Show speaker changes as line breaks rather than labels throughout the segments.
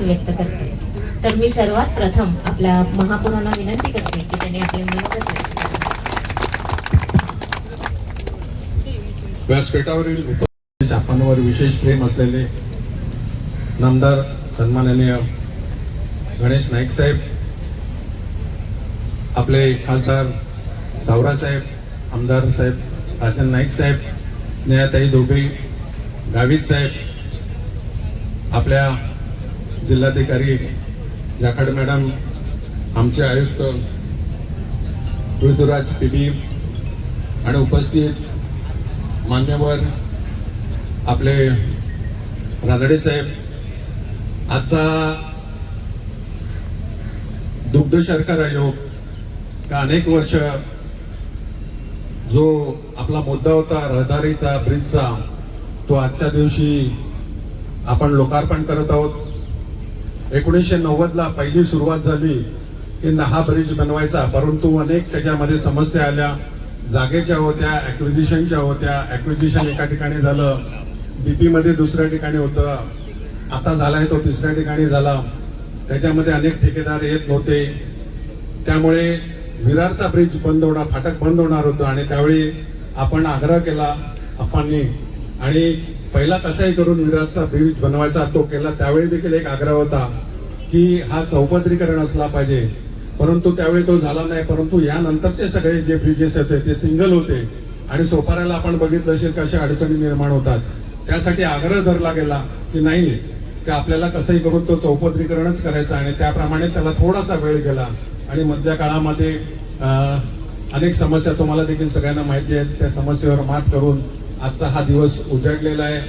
व्यक्त करते. तर मी सर्वात प्रथम आपल्या महापौरांना विनंती करते की त्यांनी आपले मनोगत व्यक्त करावे.
व्यासपीठावरील आपणवर विशेष प्रेम असलेले नामदार सन्माननीय गणेश नाईक साहेब, आपले खासदार सावरा साहेब, आमदार साहेब राजन नाईक साहेब, स्नेहाताई दोबे, गावित साहेब, आपल्या जिल्हाधिकारी जाखड मॅडम, आमचे आयुक्त ऋतुराज पीबी आणि उपस्थित मान्यवर आपले रानडे साहेब, आजचा दुग्ध शर्करा आयोग का अनेक वर्ष जो आपला मुद्दा होता रहदारीचा, ब्रिजचा, तो आजच्या दिवशी आपण लोकार्पण करत आहोत. 1990ला पहिली सुरुवात झाली की हा ब्रिज बनवायचा, परंतु अनेक त्याच्यामध्ये समस्या आल्या. जागेच्या होत्या, ॲक्विजिशनच्या होत्या. ॲक्विजिशन एका ठिकाणी झालं, डीपी मध्ये दुसऱ्या ठिकाणी होतं, आता झालाय तो तिसऱ्या ठिकाणी झाला. त्याच्यामध्ये अनेक ठेकेदार येत नव्हते, त्यामुळे विरारचा ब्रिज बंद होणार, फाटक बंद होणार होतं. आणि त्यावेळी आपण आग्रह केला आपणनी, आणि पहिला कसाही करून विरारचा ब्रिज बनवायचा तो केला. त्यावेळी देखील एक आग्रह होता की हा चौपदरीकरण असला पाहिजे, परंतु त्यावेळी तो झाला नाही. परंतु यानंतरचे सगळे जे ब्रिजेस होते ते सिंगल होते आणि सोपाऱ्याला आपण बघितलं असेल कशा अडचणी निर्माण होतात. त्यासाठी आग्रह धरला गेला की नाही, की आपल्याला कसंही करून तो चौपदरीकरणच करायचं, आणि त्याप्रमाणे त्याला थोडासा वेळ गेला. आणि मधल्या काळामध्ये अनेक समस्या तुम्हाला देखील सगळ्यांना माहिती आहेत, त्या समस्येवर मात करून आजचा हा दिवस उजाडलेला आहे.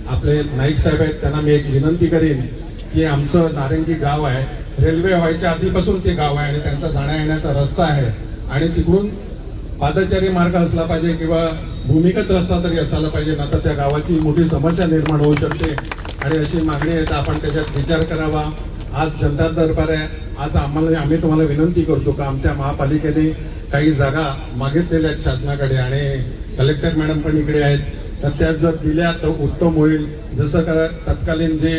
आपले नाईक साहेब आहेत, त्यांना मी एक विनंती करीन की आमचं नारंगी गाव आहे, रेल्वे व्हायच्या आधीपासून ते गाव आहे आणि त्यांचा जाण्या येण्याचा रस्ता आहे, आणि तिकडून पादचारी मार्ग असला पाहिजे किंवा भूमिगत रस्ता तरी असायला पाहिजे, ना तर त्या गावाची मोठी समस्या निर्माण होऊ शकते. आणि अशी मागणी आहे तर आपण त्याच्यात विचार करावा. आज जनता दरबार आहे, आज आम्ही तुम्हाला विनंती करतो का आमच्या महापालिकेने काही जागा मागितलेल्या आहेत शासनाकडे, आणि कलेक्टर मॅडम पण इकडे आहेत, तर त्या जर दिल्या तर उत्तम होईल. जसं का तत्कालीन जे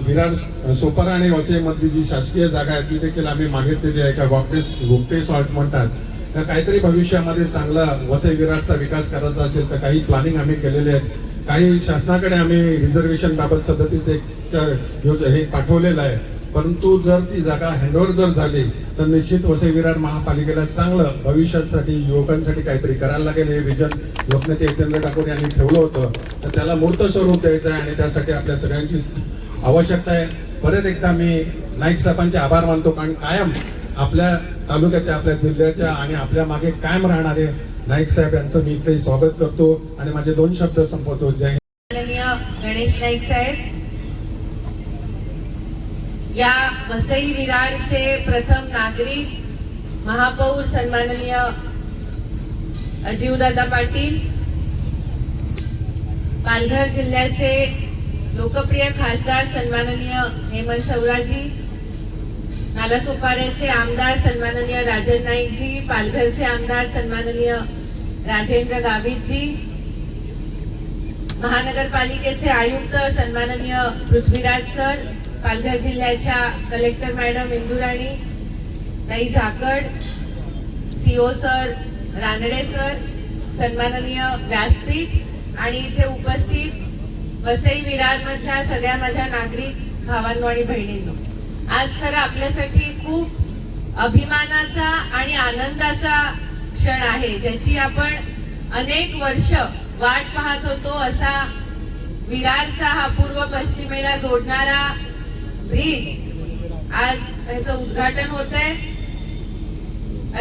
विरार, सोपारा आणि वसईमधली जी शासकीय जागा आहे ती देखील आम्ही मागितलेली आहे, का गोपटे सॉल्ट म्हणतात, तर काहीतरी भविष्यामध्ये चांगला वसई विरारचा विकास करायचा असेल तर काही प्लॅनिंग आम्ही केलेले आहेत. काही शासनाकडे आम्ही रिझर्वेशन बाबत 37 हे पाठवलेलं आहे, परंतु जर ती जागा हँडओव्हर जर झाली तर निश्चित वसई विरार महापालिकेला चांगलं भविष्यासाठी युवकांसाठी काहीतरी करायला लागेल. हे विजन लोकनेते जितेंद्र ठाकूर यांनी ठेवलं होतं, तर त्याला मूर्त स्वरूप द्यायचं आहे आणि त्यासाठी आपल्या सगळ्यांची आवश्यकता आहे. परत एकदा मी नाईक साहेबांचे आभार मानतो, कारण कायम आपल्या तालुक्याच्या, आपल्या जिल्ह्याच्या आणि आपल्या मागे कायम राहणारे नाईक साहेब यांचं मी इकडे स्वागत करतो आणि माझे 2 शब्द संपवतो. जय
हिंद. गणेश नाईक साहेब या वसई विरारचे प्रथम नागरिक, महापौर सन्माननीय अजीवदादा पाटील, पालघर जिल्ह्याचे लोकप्रिय खासदार सन्माननीय हेमंत सवराजी, नालासोपाऱ्याचे आमदार सन्माननीय राजन नाईकजी, पालघरचे आमदार सन्माननीय राजेंद्र गावितजी, महानगरपालिकेचे आयुक्त सन्माननीय पृथ्वीराज सर, पालघर जिल्ह्याच्या कलेक्टर मॅडम इंदुराणी ताई झाकड, सीओ सर रानडे सर, सन्माननीय व्यासपीठ आणि इथे उपस्थित वसई विरार मधल्या सगळ्या माझ्या नागरिक भावांनो आणि बहिणींनो, आज खरं आपल्यासाठी खूप अभिमानाचा आणि आनंदाचा क्षण आहे, ज्याची आपण अनेक वर्ष वाट पाहत होतो. असा विरारचा हा पूर्व पश्चिमेला जोडणारा ब्रिज आज त्याचं उद्घाटन होत आहे.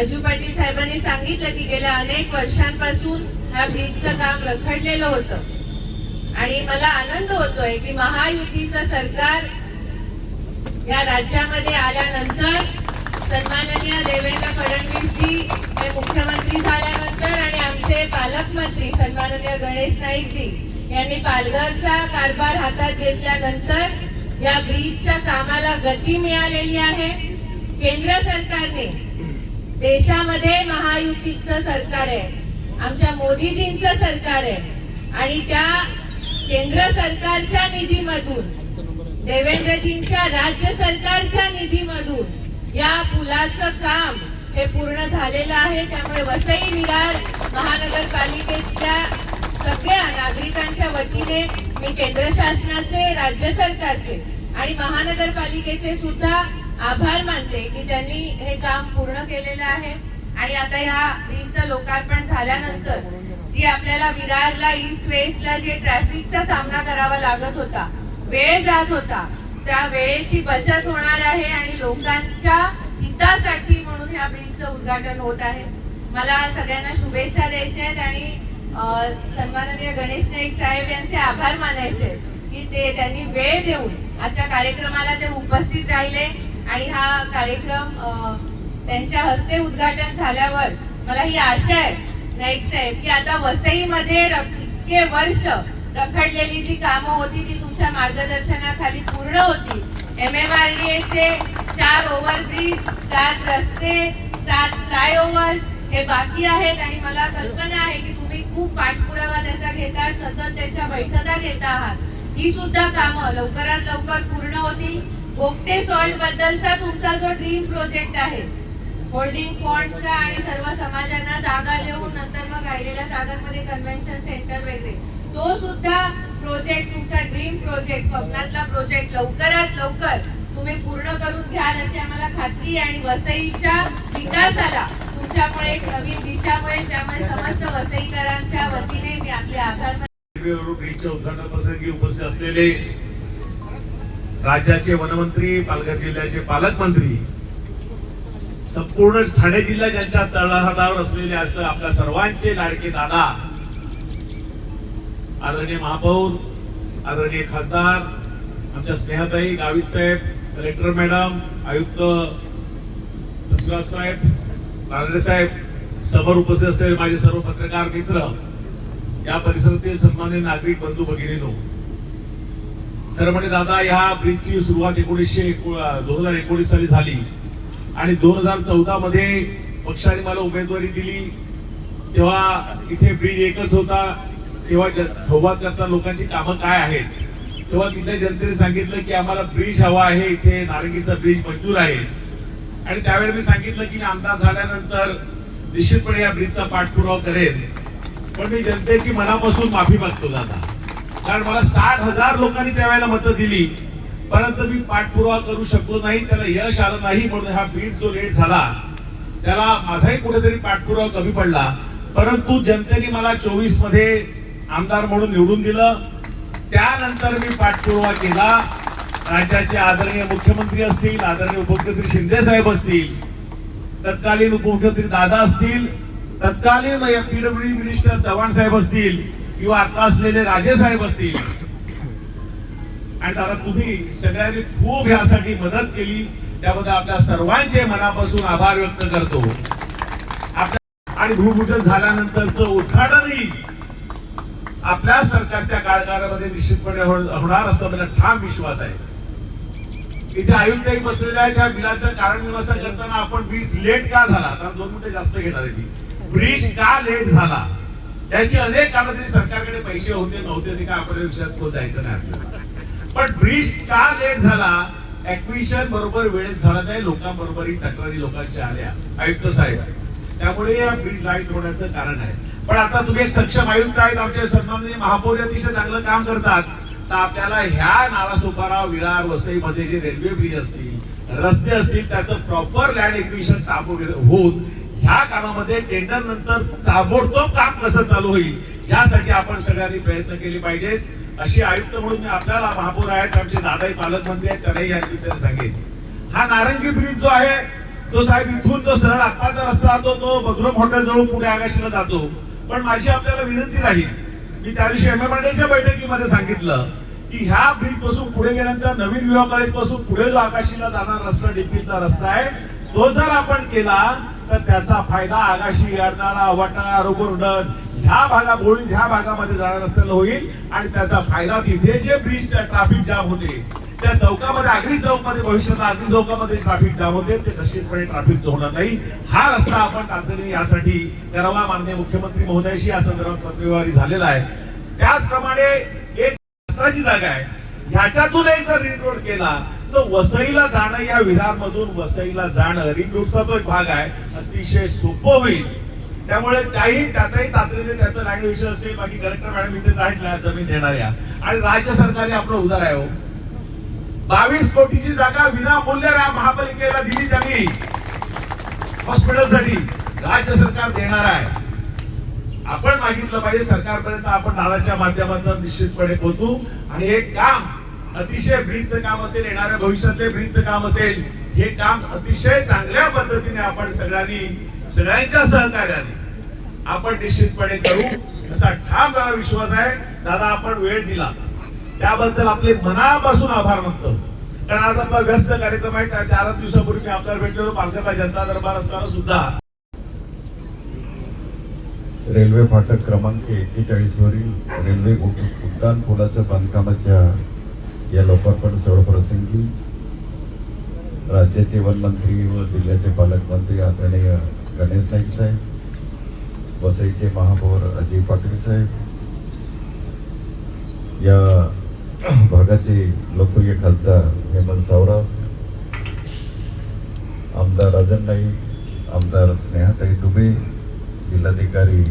अजू पाटील साहेबांनी सांगितलं की गेल्या अनेक वर्षांपासून ह्या ब्रिजचं काम रखडलेलं होतं, आणि मला आनंद होतोय की महायुतीचं सरकार या राज्यामध्ये आल्यानंतर, सन्माननीय देवेंद्र फडणवीसजी हे मुख्यमंत्री झाल्यानंतर आणि आमचे पालकमंत्री सन्माननीय गणेश नाईकजी यांनी पालघरचा कारभार हातात घेतल्यानंतर या ब्रिजच्या कामाला गती मिळालेली आहे. केंद्र सरकारने, देशामध्ये महायुतीचं सरकार आहे, आमच्या मोदीजींचं सरकार आहे, आणि त्या केंद्र सरकारच्या निधीमधून देवेंद्रजींच्या राज्य सरकारच्या निधीमधून या पुलाचं काम हे पूर्ण झालेलं आहे. त्यामुळे वसई विरार महानगरपालिकेतल्या सगळ्या नागरिकांच्या वतीने मी केंद्र शासनाचे, राज्य सरकारचे आणि महानगरपालिकेचे सुद्धा आभार मानते की त्यांनी हे काम पूर्ण केलेलं आहे. आणि आता ह्या ब्रिजचं लोकार्पण झाल्यानंतर जी आपल्याला विरारला ईस्ट वेस्टला जे ट्रॅफिकचा सामना करावा लागत होता, वेळ जात होता, त्या वेळेची बचत होणार आहे आणि लोकांच्या हितासाठी म्हणून ह्या ब्रिजचं उद्घाटन होत आहे. मला सगळ्यांना शुभेच्छा द्यायच्या आहेत आणि सन्माननीय गणेश नाईक साहेब यांचे आभार मानायचे की त्यांनी वेळ देऊन आजच्या कार्यक्रमाला ते उपस्थित राहिले आणि हा कार्यक्रम त्यांच्या हस्ते उद्घाटन झाल्यावर मला ही आशा आहे नाईक साहेब की आता वसईमध्ये इतके वर्ष रखडलेली जी कामं होती ती तुमच्या मार्गदर्शनाखाली पूर्ण होती. MMRDA चे 4 ओव्हरब्रिज, 7 रस्ते, 7 फ्लायओव्हर्स हे बाकी आहेत आणि मला कल्पना आहे की तुम्ही खूप पाठपुरावा त्याचा घेतात, सतत त्याच्या बैठका घेता आहात. ही सुद्धा कामं लवकरात लवकर पूर्ण होतील. गोगटे सॉल्ट बद्दलचा तुमचा जो ड्रीम प्रोजेक्ट आहे, होल्डिंग पॉइंटचा आणि सर्व समाजांना जागा देऊन नंतर मग राहिलेल्या जागांमध्ये कन्व्हेन्शन सेंटर वगैरे, तो सुद्धा प्रोजेक्ट तुमचा ड्रीम प्रोजेक्ट, स्वप्नातला प्रोजेक्ट लवकरात लवकर तुम्ही पूर्ण करून घ्याल अशी आम्हाला खात्री आणि वसईच्या विकासाला तुमच्यामुळे एक नवीन दिशा मिळेल. त्यामुळे समस्त वसईकरांच्या वतीने मी आपले आभार
ब्रिजच्या उद्घाटन प्रसंगी उपस्थित असलेले राज्याचे वनमंत्री, पालघर जिल्ह्याचे पालकमंत्री, संपूर्ण ठाणे जिल्हा ज्यांच्या तळहातावर असलेले असं आपल्या सर्वांचे लाडके दादा, आदरणीय महापौर, आदरणीय खासदार, आमच्या स्नेहताई, गावित साहेब, कलेक्टर मॅडम, आयुक्त पृथ्वीराज साहेब, नारळे साहेब, समोर उपस्थित असलेले माझे सर्व पत्रकार मित्र, या परिसरातील सन्माननीय नागरिक बंधू भगिनींनो, खरं म्हणजे दादा या ब्रिजची सुरुवात 2019 साली झाली आणि 2014 मध्ये पक्षाने मला उमेदवारी दिली. तेव्हा इथे ब्रिज एकच होता. तेव्हा संवाद करता लोकांची कामं काय आहेत, तेव्हा तिथल्या जनतेने सांगितलं की आम्हाला ब्रिज हवा आहे, इथे नारंगीचा ब्रिज मंजूर आहे. आणि त्यावेळी मी सांगितलं की आमदार झाल्यानंतर निश्चितपणे या ब्रिजचा पाठपुरावा करेन. पण मी जनतेची मनापासून माफी मागतो दादा, कारण मला 60,000 लोकांनी त्यावेळेला मतं दिली, परंतु मी पाठपुरावा करू शकलो नाही, त्याला यश आलं नाही. म्हणून हा ब्रिज जो लेट झाला त्याला माझाही कुठेतरी पाठपुरावा कमी पडला. परंतु जनतेने मला 24 मध्ये आमदार म्हणून निवडून दिलं. त्यानंतर मी पाठपुरावा केला. राज्याचे आदरणीय मुख्यमंत्री असतील, आदरणीय उपमुख्यमंत्री शिंदे साहेब असतील, तत्कालीन उपमुख्यमंत्री दादा असतील, तत्कालीन PWD मिनिस्टर चव्हाण साहेब असतील किंवा आता असलेले राजे साहेब असतील, आणि दादा तुम्ही सगळ्यांनी खूप यासाठी मदत केली, त्याबद्दल आपल्या सर्वांचे मनापासून आभार व्यक्त करतो. आणि भूमिपूजन झाल्यानंतरचं उद्घाटनही आपल्या सरकारच्या कार्यकाळामध्ये निश्चितपणे होणार असं मला ठाम विश्वास आहे. इथे आयुक्तही बसलेले आहेत. त्या बिलाचं कारण विमर्शन करताना आपण ब्रिज लेट का झाला, तर 2 मिनिटं जास्त घेणार आहे मी. ब्रिज का लेट झाला याची अनेक कारणं, तरी सरकारकडे पैसे होते नव्हते ते काय आपल्या विषयात जायचं नाही आपल्याला. पण ब्रिज का लेट झाला, ऍक्विजिशन बरोबर वेळेत झाला नाही, लोकांबरोबर तक्रारी लोकांच्या आल्या आयुक्त साहेब, त्यामुळे या ब्रिज लाईट होण्याचं कारण आहे. पण आता तुम्ही एक सक्षम आयुक्त आहेत, आमचे सन्माननीय महापौर अतिशय चांगलं काम करतात. तर आपल्याला ह्या नालासोपारा, विरार, वसईमध्ये जे रेल्वे ब्रिज असतील, रस्ते असतील, त्याचं प्रॉपर लँड ऍक्विजिशन काम होऊन ह्या कामामध्ये टेंडर नंतर ताबडतोब काम कसं चालू होईल यासाठी आपण सगळ्यांनी प्रयत्न केले पाहिजे. अशी आयुक्त म्हणून मी आपल्याला महापौर आहेत, आमचे दादाही पालकमंत्री आहेत, त्यांनाही या निमित्ताने सांगेन. हा नारंगी ब्रिज जो आहे तो साहेब इथून जो सरळ आत्ताचा रस्ता जातो तो बदरुम हॉटेल जवळ पुढे आकाशीला जातो. पण माझी आपल्याला विनंती राहील, मी त्या दिवशी MMRDAच्या बैठकीमध्ये सांगितलं की ह्या ब्रिज पासून पुढे गेल्यानंतर नवीन विवाह कॉलेज पासून पुढे जो आकाशीला जाणार रस्ता, डीपीचा रस्ता आहे, तो जर आपण केला तर त्याचा फायदा आगाशी, अर्नाळा, वटा, रोबोर्डन ह्या बोळी ह्या भागामध्ये जाणार रस्त्याला होईल. आणि त्याचा फायदा तिथे जे ब्रिज ट्रॅफिक जाम होते त्या चौकामध्ये, आगरी चौकमध्ये, भविष्यात आगरी चौकामध्ये ट्रॅफिक जाम होते ते निश्चितपणे ट्रॅफिक होणार नाही. हा रस्ता आपण तातडीने यासाठी करावा. माननीय मुख्यमंत्री महोदयाशी या संदर्भात पत्रव्यवहार झालेला आहे. त्याचप्रमाणे एक रस्त्याची जागा आहे, ह्याच्यातून एक जर रिंग रोड केला तर वसईला जाणं, या विरारमधून वसईला जाणं रिंग रोडचा तो एक भाग आहे, अतिशय सोपं होईल. त्यामुळे त्यातही तातडीने त्याचं लँड विषय असेल. बाकी कलेक्टर मॅडम इथेच आहेत जमीन देणाऱ्या, आणि राज्य सरकारने आपलं उदार आहे. 22 कोटीची जागा विनामूल्य महापालिकेला दिली त्यांनी हॉस्पिटलसाठी, राज्य सरकार देणार आहे. आपण मागितलं पाहिजे सरकारपर्यंत, आपण दादाच्या माध्यमातून निश्चितपणे पोहोचू. आणि हे काम अतिशय ब्रिजचं काम असेल, येणाऱ्या भविष्यातले ब्रिजचं काम असेल, हे काम अतिशय चांगल्या पद्धतीने आपण सगळ्यांच्या सहकार्याने आपण निश्चितपणे करू असा ठाम मला विश्वास आहे. दादा, आपण वेळ दिला त्याबद्दल आपले मनापासून आभार मानतो. कारण आज आपला व्यस्त कार्यक्रम आहे. त्या 4 दिवसापूर्वी मी आपल्याला भेटलेलो पालघरला जनता दरबार असताना सुद्धा.
रेल्वे फाटक क्रमांक 41 वरील रेल्वे उड्डाण पुलाच्या बांधकामाच्या या लोकार्पण सोहळा प्रसंगी राज्याचे वनमंत्री व जिल्ह्याचे पालकमंत्री आदरणीय गणेश नाईक साहेब, वसईचे महापौर अजय पाटील साहेब, या भागाचे लोकप्रिय खासदार हेमंत सावरास, आमदार राजन नाईक, आमदार स्नेहाताई दुबे, जिल्हाधिकारी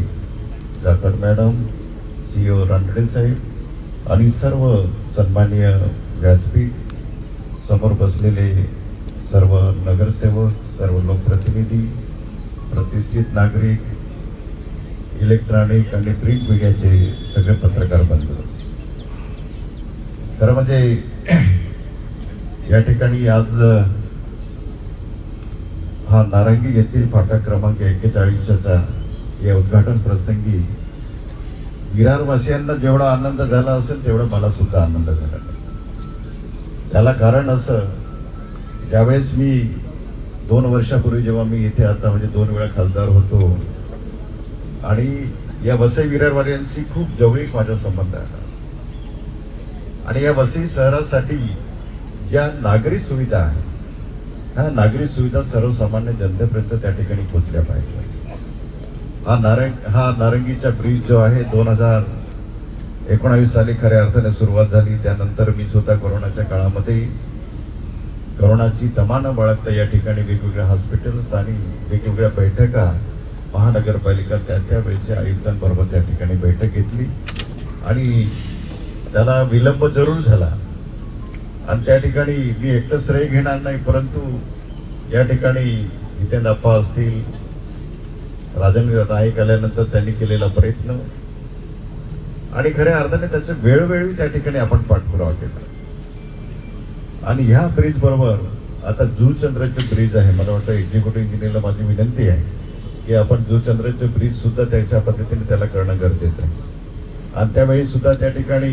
जाखड मॅडम, CEO रानडे साहेब आणि सर्व सन्माननीय व्यासपीठ, समोर बसलेले सर्व नगरसेवक, सर्व लोकप्रतिनिधी, प्रतिष्ठित नागरिक, इलेक्ट्रॉनिक आणि प्रिंट मीडियाचे सगळे पत्रकार बांधव. खरं म्हणजे या ठिकाणी आज हा नारंगी येथील फाटक क्रमांक 41च्या या उद्घाटन प्रसंगी विरारवासियांना जेवढा आनंद झाला असेल तेवढा मला सुद्धा आनंद झाला. त्याला कारण असं, ज्यावेळेस मी 2 वर्षापूर्वी जेव्हा मी इथे आता म्हणजे 2 वेळा खासदार होतो आणि या वसई विरारवाल्यांशी खूप जवळीक माझा संबंध आहे. आणि या वसई शहरासाठी ज्या नागरी सुविधा आहेत, ह्या नागरी सुविधा सर्वसामान्य जनतेपर्यंत त्या ठिकाणी पोहोचल्या पाहिजे. हा नारंगीचा ब्रिज जो आहे 2019 साली खऱ्या अर्थाने सुरुवात झाली. त्यानंतर मी स्वतः कोरोनाच्या काळामध्ये कोरोनाची तमा न बाळगता या ठिकाणी वेगवेगळ्या हॉस्पिटल्स आणि वेगवेगळ्या बैठका महानगरपालिका त्या वेळेच्या आयुक्तांबरोबर त्या ठिकाणी बैठक घेतली आणि त्याला विलंब जरूर झाला. आणि त्या ठिकाणी मी एकटं श्रेय घेणार नाही, परंतु या ठिकाणी जितेंद्र अप्पा असतील, राजेंद्र नाईक आल्यानंतर त्यांनी केलेला प्रयत्न आणि खऱ्या अर्थाने त्याचे वेळोवेळी त्या ठिकाणी आपण पाठपुरावा केला. आणि ह्या ब्रिज बरोबर आता जुचंद्रचे ब्रिज आहे. मला वाटतं एक्झिक्युटिव्ह इंजिनियरला माझी विनंती आहे की आपण जुचंद्रचे ब्रिज सुद्धा त्याच्या पद्धतीने त्याला करणं गरजेचं आहे. आणि त्यावेळी सुद्धा त्या ठिकाणी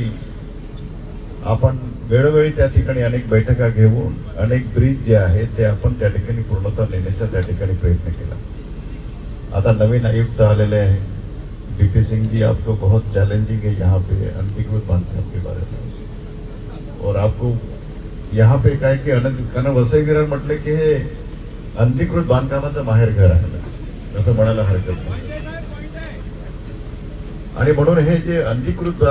आपण वेळोवेळी त्या ठिकाणी अनेक बैठका घेऊन अनेक ब्रिज जे आहेत ते आपण त्या ठिकाणी पूर्णतः नेण्याचा त्या ठिकाणी प्रयत्न केला. आता नवीन आयुक्त आलेले हैं बीपी सिंह जी, आपको बहुत चैलेंजिंग है यहाँ पे अनधिकृत बांधकाम के बारे में. और आपको यहाँ पे काय की कारण वसई विरार म्हटले की हे अनधिकृत बांधकामाचं माहेर घर आहे असं म्हणायला हरकत नाही. आणि म्हणून हे जे अनधिकृत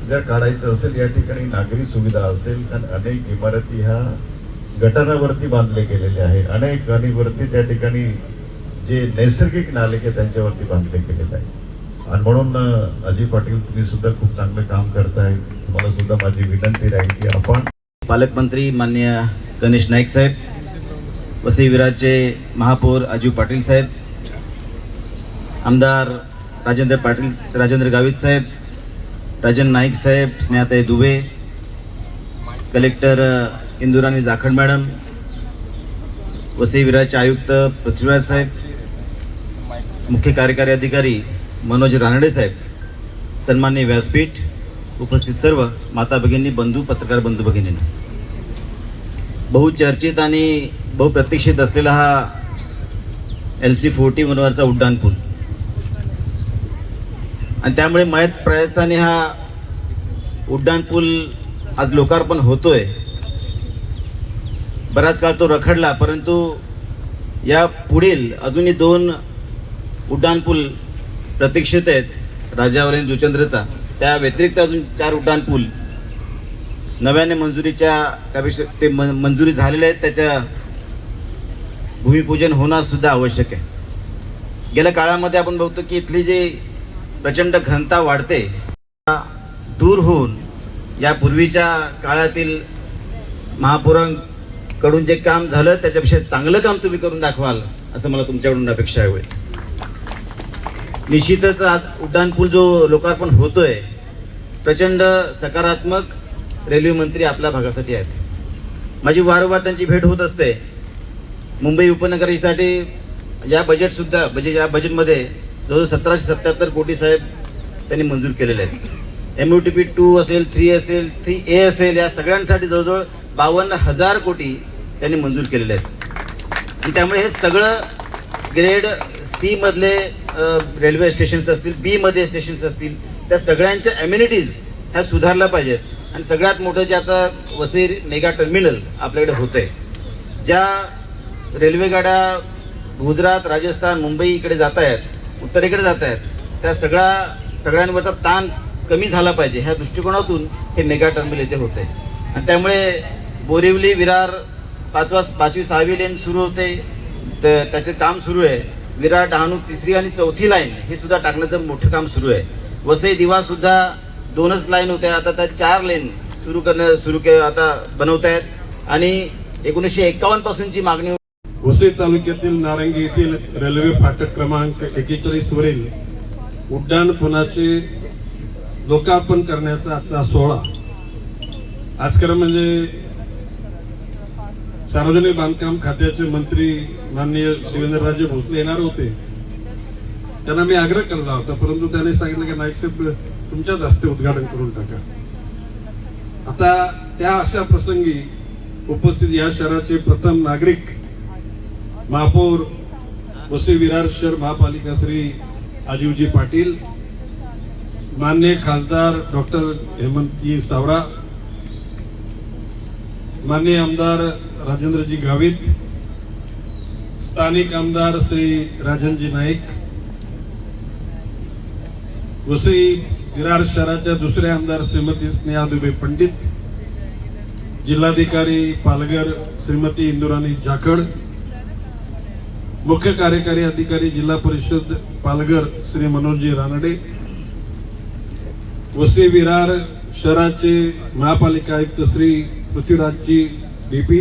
जर काढायचं असेल, या ठिकाणी नागरी सुविधा असेल, कारण अनेक इमारती ह्या गटारावरती बांधले गेलेले आहे, अनेक वरती त्या ठिकाणी जे नैसर्गिक नाले के त्यांच्यावरती बांधले गेलेले आहे. आणि म्हणून अजय पाटील, तुम्ही सुद्धा खूप चांगलं काम करताय. तुम्हाला सुद्धा माझी विनंती राहील की आपण
पालकमंत्री माननीय गणेश नाईक साहेब, वसई विरारचे महापौर अजय पाटील साहेब, आमदार राजेंद्र गावित साहेब, राजन नाईक साहेब, स्नेहाताई दुबे, कलेक्टर इंदुराणी जाखड मॅडम, वसई विरारचे आयुक्त पृथ्वीराज साहेब, मुख्य कार्यकारी अधिकारी मनोज रानडे साहेब, सन्माननीय व्यासपीठ, उपस्थित सर्व माता भगिनी, बंधू, पत्रकार बंधू भगिनींनो, बहुचर्चित आणि बहुप्रतीक्षित असलेला हा LC-40 मनोहरचा उड्डाण पूल आणि त्यामुळे मयत प्रयासाने हा उड्डाण पूल आज लोकार्पण होतोय. बराच काळ तो रखडला, परंतु या पुढील अजूनही 2 उड्डाण पूल प्रतीक्षित आहेत, राजावली आणि जुचंद्रचा. त्या व्यतिरिक्त अजून 4 उड्डाण पूल नव्याने मंजुरीच्या त्यापेक्षा ते मंजुरी झालेले आहेत त्याच्या भूमिपूजन होणं सुद्धा आवश्यक आहे. गेल्या काळामध्ये आपण बघतो की इथली जी प्रचंड घनता वाढते दूर होऊन यापूर्वीच्या काळातील महापौरांकडून जे काम झालं त्याच्यापेक्षा चांगलं काम तुम्ही करून दाखवाल असं मला तुमच्याकडून अपेक्षा आहे. निश्चितच आज उड्डाणपूल जो लोकार्पण होतोय प्रचंड सकारात्मक रेल्वे मंत्री आपल्या भागासाठी आहेत. माझी वारंवार त्यांची भेट होत असते. मुंबई उपनगरीसाठी या बजेटमध्ये जवळजवळ 1777 कोटी साहेब त्यांनी मंजूर केलेले आहेत. MUTP 2 असेल, 3 असेल, 3A असेल, या सगळ्यांसाठी जवळजवळ 52,000 कोटी त्यांनी मंजूर केलेले आहेत. आणि त्यामुळे हे सगळं ग्रेड C मधले रेल्वे स्टेशन्स असतील, B मध्ये स्टेशन्स असतील, त्या सगळ्यांच्या ॲम्युनिटीज ह्या सुधारल्या पाहिजेत. आणि सगळ्यात मोठं जे आता वसई मेगा टर्मिनल आपल्याकडे होतं आहे, ज्या रेल्वे गाड्या गुजरात, राजस्थान, मुंबई इकडे जात आहेत, उत्तरेकडे जात आहेत, त्या सगळ्यांवरचा ताण कमी झाला पाहिजे ह्या दृष्टिकोनातून हे मेगा टर्मिनल इथे होतं आहे. आणि त्यामुळे बोरिवली विरार 5वी 6वी लेन सुरू होते, तर त्याचे काम सुरू आहे. विरार डहाणू 3री आणि 4थी लाईन हे सुद्धा टाकण्याचं मोठं काम सुरू आहे. वसई दिवा सुद्धा 2च लाईन होत्या, आता त्या 4 लेन आता बनवत आहेत. आणि 1951 पासूनची मागणी
वसई तालुक्यातील नारंगी येथील रेल्वे फाटक क्रमांक 41 वरील उड्डाणपुलाचे लोकार्पण करण्याचा आजचा सोहळा. आज खरं म्हणजे सार्वजनिक बांधकाम खात्याचे मंत्री माननीय शिवेंद्रराजे भोसले येणार होते. त्यांना मी आग्रह केला होता, परंतु त्याने सांगितलं की नाईक साहेब तुमच्याच हस्ते उद्घाटन करून टाका. आता त्या अशा प्रसंगी उपस्थित या शहराचे प्रथम नागरिक महापौर वसई विरार शहर महापालिका श्री अजीवजी पाटील, माननीय खासदार डॉक्टर हेमंतजी सावरा, माननीय आमदार राजेंद्रजी गावित, स्थानिक आमदार श्री राजनजी नाईक, वसई विरार शहराच्या दुसरे आमदार श्रीमती स्नेहा दुबे पंडित, जिल्हाधिकारी पालघर श्रीमती इंदुराणी जाखड, मुख्य कार्यकारी अधिकारी जिल्हा परिषद पालघर श्री मनोजी रानडे, वसई विरार शहराचे महापालिका आयुक्त श्री पृथ्वीराजजी DP,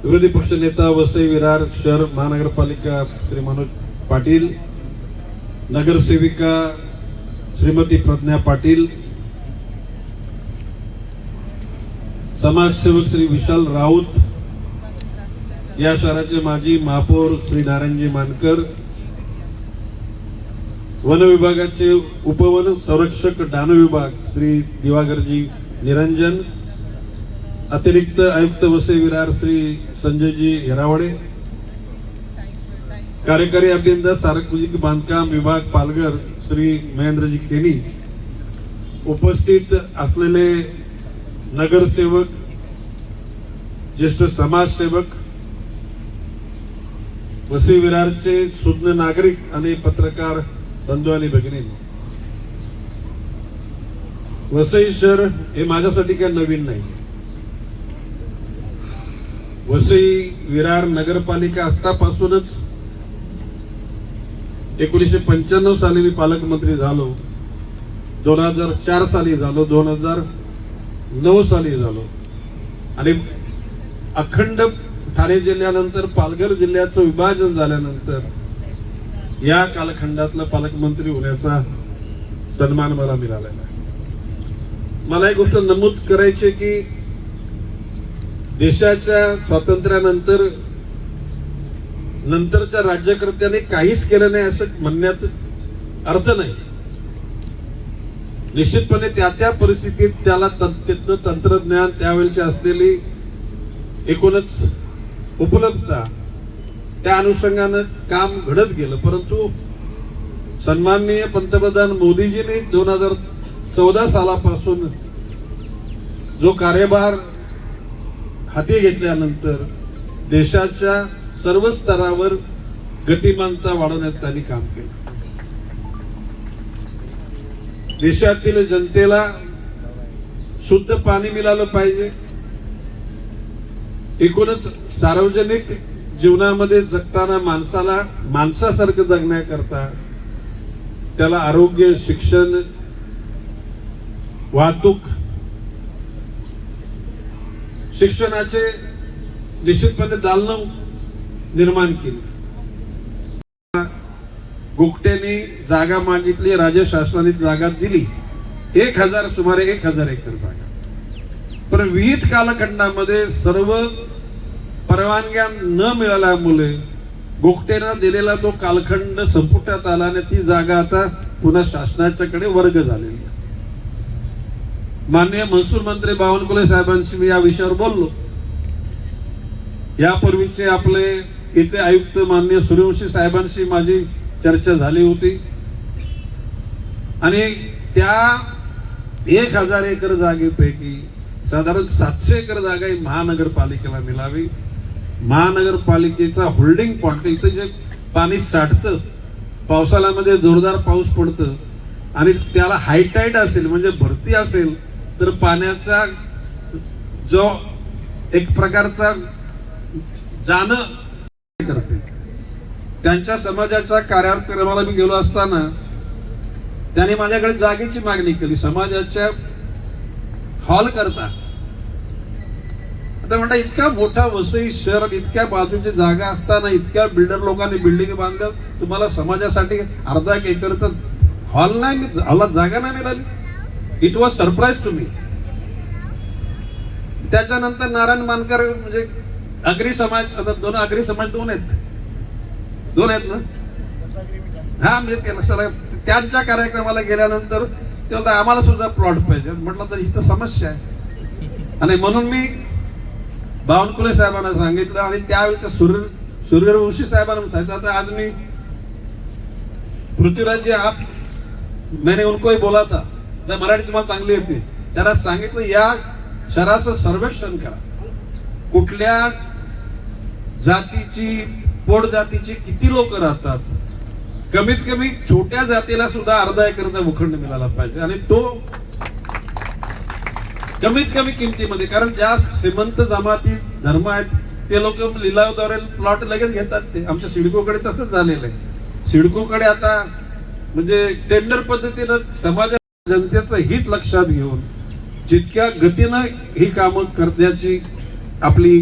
विरोधी पक्षनेता वसई विरार शहर महानगरपालिका श्री मनोज पाटील, नगरसेविका श्रीमती प्रज्ञा पाटील, समाजसेवक श्री विशाल राऊत, या शहराचे माजी महापौर श्री नारायणजी मानकर, वन विभागाचे उपवन संरक्षक डान विभाग श्री दिवागरजी निरंजन, अतिरिक्त आयुक्त वसई विरार श्री संजयजी हिरावडे, कार्यकारी अभियंता सार्वजनिक बांधकाम विभाग पालघर श्री महेंद्रजी केनी, उपस्थित असलेले नगरसेवक, ज्येष्ठ समाजसेवक, वसई विरारचे सुज्ञ नागरिक आणि पत्रकार बंधू आणि भगिनींनो, वसई शहर हे माझ्यासाठी काही नवीन नाही. वसई विरार नगरपालिका असतापासूनच 1995 साली मी पालकमंत्री झालो, 2004 साली झालो, 2009 साली झालो आणि अखंड ठाणे जिल्ह्यानंतर पालघर जिल्ह्याचं विभाजन झाल्यानंतर या कालखंडातला पालकमंत्री होण्याचा सन्मान मला मिळालेला आहे. मला एक गोष्ट नमूद करायची की देशाच्या स्वातंत्र्यानंतर नंतरच्या राज्यकर्त्यांनी काहीच केलं नाही असं म्हणण्यात अर्थ नाही. निश्चितपणे त्या परिस्थितीत त्याला तंत्रज्ञान, त्यावेळची असलेली एकूणच उपलब्धता, त्या अनुषंगानं काम घडत गेलं. परंतु सन्माननीय पंतप्रधान मोदीजींनी 2014 सालापासून जो कार्यभार हाती घेतल्यानंतर देशाच्या सर्व स्तरावर गतिमानता वाढवण्यात त्यांनी काम केलं. देशातील जनतेला
शुद्ध पाणी मिळालं पाहिजे. एकूणच सार्वजनिक जीवनामध्ये जगताना माणसाला माणसासारखं जगण्याकरता त्याला आरोग्य, शिक्षण, वाहतूक, शिक्षणाचे निश्चितपणे दालनं निर्माण केली. गोगट्याने जागा मागितली, राज्य शासनाने जागा दिली, सुमारे 1000 एकर जागा. पण विविध कालखंडामध्ये सर्व परवानग्या न मिळाल्यामुळे गोगट्यानं दिलेला तो कालखंड संपुष्टात आला आणि ती जागा आता पुन्हा शासनाच्याकडे वर्ग झालेली आहे. माननीय महसूल मंत्री बावनकुळे साहेबांशी मी या विषयावर बोललो. यापूर्वीचे आपले इथे आयुक्त माननीय सूर्यवंशी साहेबांशी माझी चर्चा झाली होती आणि त्या 1000 एकर जागेपैकी साधारण 700 एकर जागा ही महानगरपालिकेला मिळावी. महानगरपालिकेचा होल्डिंग पॉइंट, इथे जे पाणी साठतं, पावसाळ्यामध्ये जोरदार पाऊस पडतं आणि त्याला हायटाईड असेल म्हणजे भरती असेल तर पाण्याचा जो एक प्रकारचा जाणं करते. त्यांच्या समाजाच्या कार्यक्रमाला मी गेलो असताना त्यांनी माझ्याकडे जागेची मागणी केली समाजाच्या हॉल करता. आता म्हणता इतका मोठा वसई शहर, इतक्या बाजूची जागा असताना इतक्या बिल्डर लोकांनी बिल्डिंग बांधल्या, तुम्हाला समाजासाठी अर्धा एकरचा हॉल नाही, हॉलात जागा नाही मिळाली. It was surprise to me. त्याच्यानंतर नारायण मानकर म्हणजे आगरी समाज, आता दोन आगरी समाज दोन आहेत ना. हा म्हणजे त्यांच्या कार्यक्रमाला गेल्यानंतर ते होतं आम्हाला सुद्धा प्लॉट पाहिजे. म्हटलं तर इथं समस्या आहे आणि म्हणून मी बावनकुळे साहेबांना सांगितलं आणि त्यावेळेच्या सूर्यवंशी साहेबांना सांगितलं. आता आज मी पृथ्वीराज जी आप मैंने उनको बोला था, मराठी तुम्हाला चांगली येते, त्याला सांगितलं या शहराचं सर्वेक्षण करा. कुठल्या जातीची, पोट जातीची किती लोक राहतात, कमीत कमी छोट्या जातीला सुद्धा अर्धा एकरचा भूखंड मिळाला पाहिजे आणि तो कमीत कमी किमतीमध्ये. कारण ज्या श्रीमंत जमाती धर्म आहेत ते लोक लिलावाद्वारे प्लॉट लगेच घेतात. ते आमच्या सिडकोकडे तसंच झालेलं आहे. सिडकोकडे आता म्हणजे टेंडर पद्धतीनं समाज जनतेचं हित लक्षात घेऊन जितक्या गतीनं ही कामं करण्याची आपली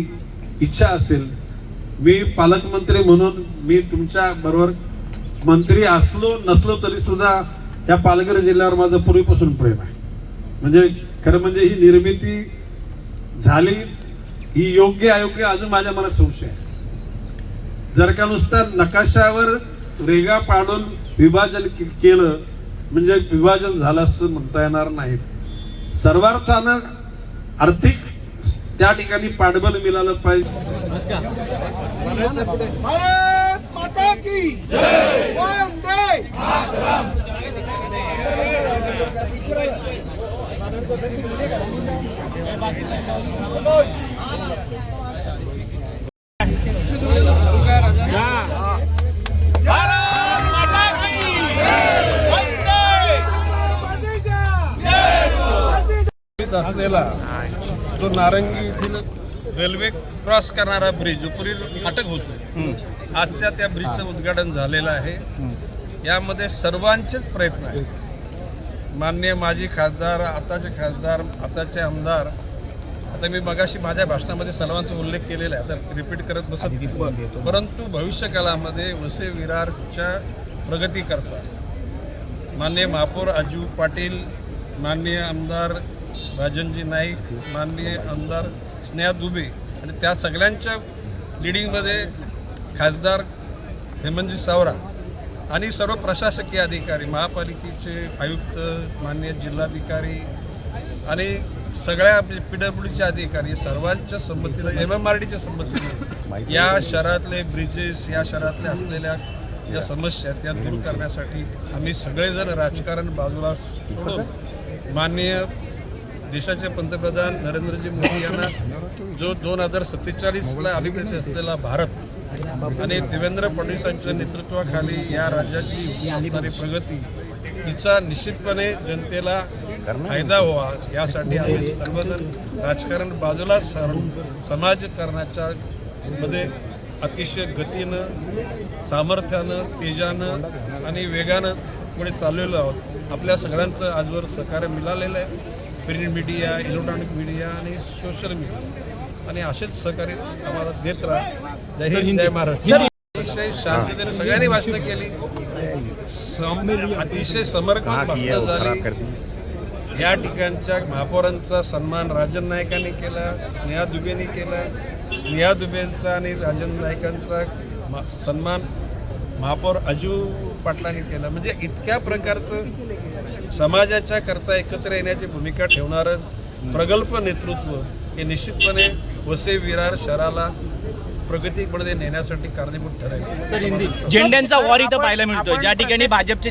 इच्छा असेल, मी पालकमंत्री म्हणून मी तुमच्या बरोबर मंत्री असलो नसलो तरी सुद्धा त्या पालघर जिल्ह्यावर माझं पूर्वीपासून प्रेम आहे. म्हणजे खरं म्हणजे ही निर्मिती झाली ही योग्य अयोग्य अजून माझ्या मनात संशय आहे. जर का नुसता नकाशावर रेगा पाडून विभाजन केलं म्हणजे विभाजन झालं असं म्हणता येणार नाही. सर्वार्थानं आर्थिक त्या ठिकाणी पाठबळ मिळालं पाहिजे.
भारत माता की जय, वंदे मातरम.
असलेला जो नारंगी येथील रेल्वे क्रॉस करणारा ब्रिज जो पूर्वी अटक होतो, आजच्या त्या ब्रिजचं उद्घाटन झालेलं आहे. यामध्ये सर्वांचेच प्रयत्न आहेत. माननीय माजी खासदार, आताचे खासदार, आताचे आमदार, आता मी मगाशी माझ्या भाषणामध्ये सर्वांचा उल्लेख केलेला आहे, आता रिपीट करत बसत नाही. परंतु भविष्यकाळामध्ये वसई विरारच्या प्रगती करता माननीय महापौर अजू पाटील, माननीय आमदार राजनजी नाईक, माननीय आमदार स्नेहा दुबे आणि त्या सगळ्यांच्या लिडिंगमध्ये खासदार हेमंतजी सावरा आणि सर्व प्रशासकीय अधिकारी, महापालिकेचे आयुक्त, माननीय जिल्हाधिकारी आणि सगळ्या PWDचे अधिकारी सर्वांच्या संमतीने, MMRDच्या संमतीने या शहरातले ब्रिजेस, या शहरातल्या असलेल्या ज्या समस्या त्या दूर करण्यासाठी आम्ही सगळेजण राजकारण बाजूला सोडून माननीय देशाचे पंतप्रधान नरेंद्रजी मोदी यांना जो 2047ला अभिप्रेत असलेला भारत आणि देवेंद्र फडणवीसांच्या नेतृत्वाखाली या राज्याची असणारी प्रगती तिचा निश्चितपणे जनतेला फायदा व्हावा यासाठी आम्ही सर्वजण राजकारण बाजूला सारून समाजकारणाच्या मध्ये अतिशय गतीनं, सामर्थ्यानं, तेजानं आणि वेगानं पुढे चाललेलो आहोत. आपल्या सगळ्यांचं आजवर सहकार्य मिळालेलं आहे, प्रिंट मीडिया, इलेक्ट्रॉनिक मीडिया आणि सोशल मीडिया, आणि असेच सहकार्य आम्हाला देत राहा. जय हिंद, जय महाराष्ट्र. अतिशय शांततेने सगळ्यांनी भाषणं केली, अतिशय समर्पक भाषणं झाली. या ठिकाणच्या महापौरांचा सन्मान राजन नाईकांनी केला, स्नेहा दुबेंनी केला. स्नेहा दुबेंचा आणि राजन नाईकांचा सन्मान महापौर अजू पाटलांनी केला. म्हणजे इतक्या प्रकारचं समाजाच्या करता एकत्र येण्याची भूमिका ठेवणारं प्रगल्भ नेतृत्व हे निश्चितपने वसई विरार शहराला प्रगतीमध्ये नेण्यासाठी कारणीभूत ठरेल.
झेंड्यांचा वॉर इथं पाहायला मिळतो, ज्या ठिकाणी भाजपचे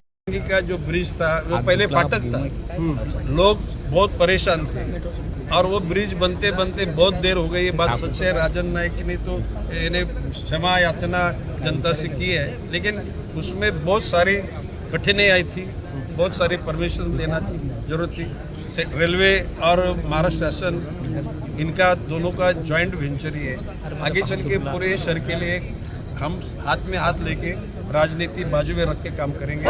का जो ब्रिज था वो पहले फाटक था, लोग बहुत परेशान थे और वो ब्रिज बनते बनते बहुत देर हो गई. ये बात सच है. राजन नायक ने तो इन्हें क्षमा याचना जनता से की है, लेकिन उसमें बहुत सारी कठिनाई आई थी, बहुत सारी परमिशन देना जरूरत थी. रेलवे और महाराष्ट्र शासन इनका दोनों का जॉइंट वेंचर ही है. आगे चल के पूरे शहर के लिए हम हाथ में हाथ लेके राजनीति बाजू में रख के काम करेंगे.